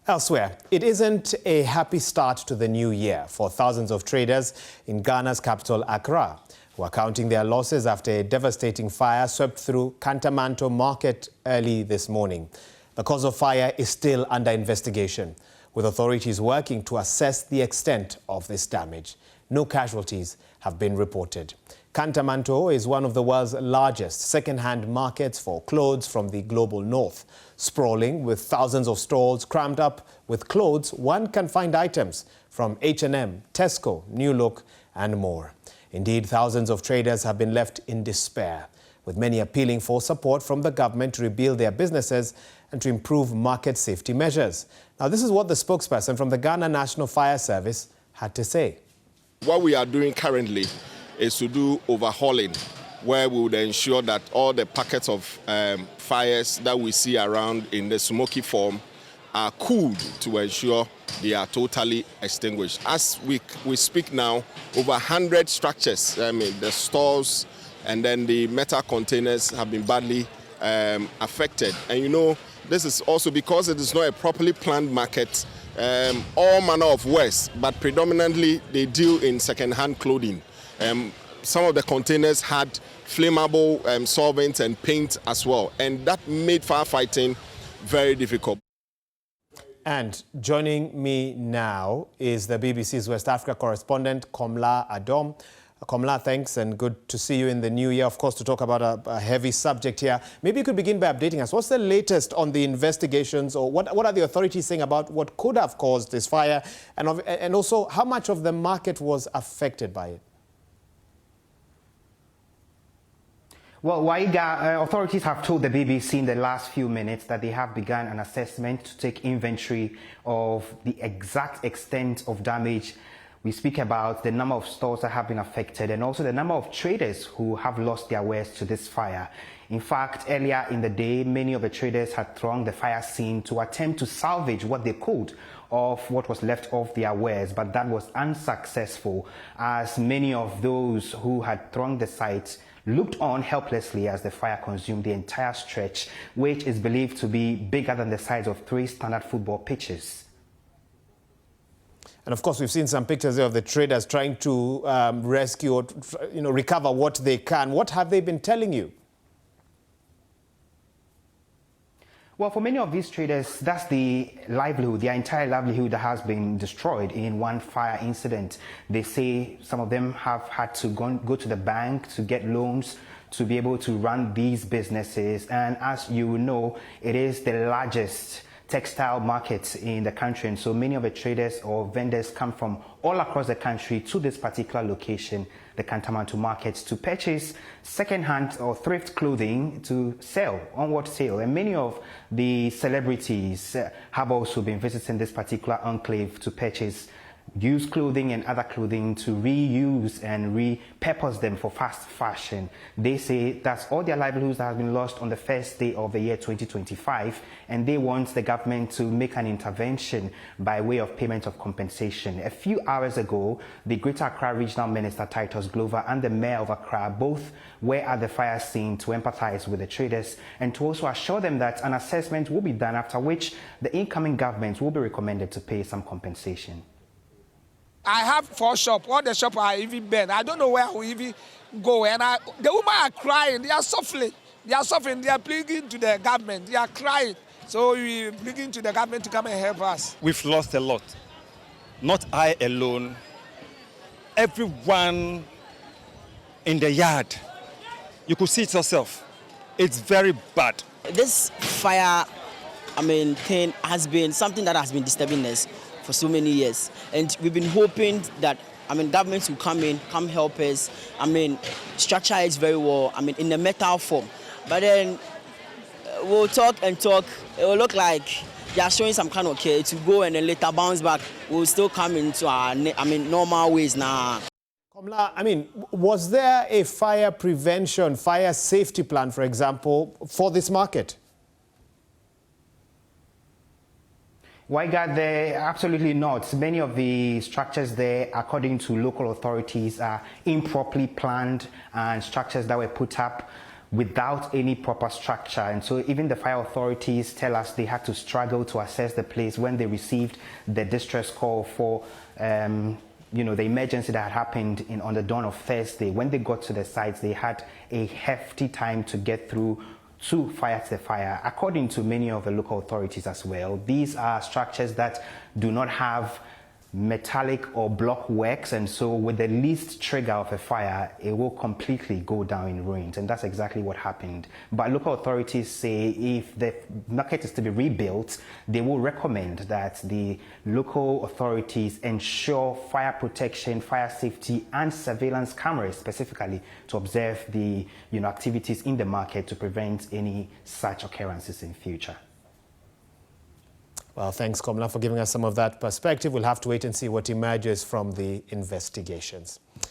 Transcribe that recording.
Elsewhere, it isn't a happy start to the new year for thousands of traders in Ghana's capital, Accra, who are counting their losses after a devastating fire swept through Kantamanto Market early this morning. The cause of fire is still under investigation, with authorities working to assess the extent of this damage. No casualties have been reported. Kantamanto is one of the world's largest second-hand markets for clothes from the global north. Sprawling with thousands of stalls crammed up with clothes, one can find items from H&M, Tesco, New Look and more. Indeed, thousands of traders have been left in despair, with many appealing for support from the government to rebuild their businesses and to improve market safety measures. Now, this is what the spokesperson from the Ghana National Fire Service had to say. What we are doing currently is to do overhauling, where we would ensure that all the packets of fires that we see around in the smoky form are cooled to ensure they are totally extinguished. As we speak now, over 100 structures, the stores and then the metal containers have been badly affected. And you know, this is also because it is not a properly planned market. All manner of waste, but predominantly they deal in second-hand clothing. Some of the containers had flammable solvents and paint as well, and that made firefighting very difficult. And joining me now is the BBC's West Africa correspondent, Komla Adom. Komla, thanks, and good to see you in the new year, of course, to talk about a heavy subject here. Maybe you could begin by updating us. What's the latest on the investigations, or what are the authorities saying about what could have caused this fire, and also how much of the market was affected by it? Well, Waiga, authorities have told the BBC in the last few minutes that they have begun an assessment to take inventory of the exact extent of damage. We speak about the number of stores that have been affected and also the number of traders who have lost their wares to this fire. In fact, earlier in the day, many of the traders had thronged the fire scene to attempt to salvage what they could of what was left of their wares, but that was unsuccessful, as many of those who had thronged the site looked on helplessly as the fire consumed the entire stretch, which is believed to be bigger than the size of 3 standard football pitches. And of course, we've seen some pictures of the traders trying to rescue or recover what they can. What have they been telling you? Well, for many of these traders, that's the livelihood, their entire livelihood that has been destroyed in one fire incident. They say some of them have had to go to the bank to get loans to be able to run these businesses. And as you know, it is the largest textile market in the country, and so many of the traders or vendors come from all across the country to this particular location, the Kantamanto Market, to purchase second-hand or thrift clothing to sell, onward sale. And many of the celebrities have also been visiting this particular enclave to purchase used clothing and other clothing to reuse and repurpose them for fast fashion. They say that's all their livelihoods that have been lost on the first day of the year 2025, and they want the government to make an intervention by way of payment of compensation. A few hours ago, the Greater Accra Regional Minister Titus Glover and the Mayor of Accra both were at the fire scene to empathize with the traders and to also assure them that an assessment will be done, after which the incoming government will be recommended to pay some compensation. I have 4 shops. All the shops are even burned. I don't know where I will even go. And the women are crying. They are suffering. They are suffering. They are pleading to the government. They are crying. So we are pleading to the government to come and help us. We've lost a lot. Not I alone. Everyone in the yard. You could see it yourself. It's very bad. This fire, thing has been something that has been disturbing us for so many years, and we've been hoping that governments will come help us. Structure it very well, in the metal form. But then we'll talk and talk. It will look like they are showing some kind of care to go and then later bounce back. We'll still come into our normal ways now. Komla, was there a fire prevention, fire safety plan, for example, for this market? Waiga, there absolutely not. Many of the structures there, according to local authorities, are improperly planned, and structures that were put up without any proper structure. And so even the fire authorities tell us they had to struggle to assess the place when they received the distress call for the emergency that had happened on the dawn of Thursday. When they got to the sites, they had a hefty time to get through to fight the fire. According to many of the local authorities as well, these are structures that do not have metallic or block works, and so with the least trigger of a fire, it will completely go down in ruins, and that's exactly what happened. But local authorities say if the market is to be rebuilt, they will recommend that the local authorities ensure fire protection, fire safety, and surveillance cameras specifically to observe the activities in the market to prevent any such occurrences in future. Well, thanks, Komla, for giving us some of that perspective. We'll have to wait and see what emerges from the investigations.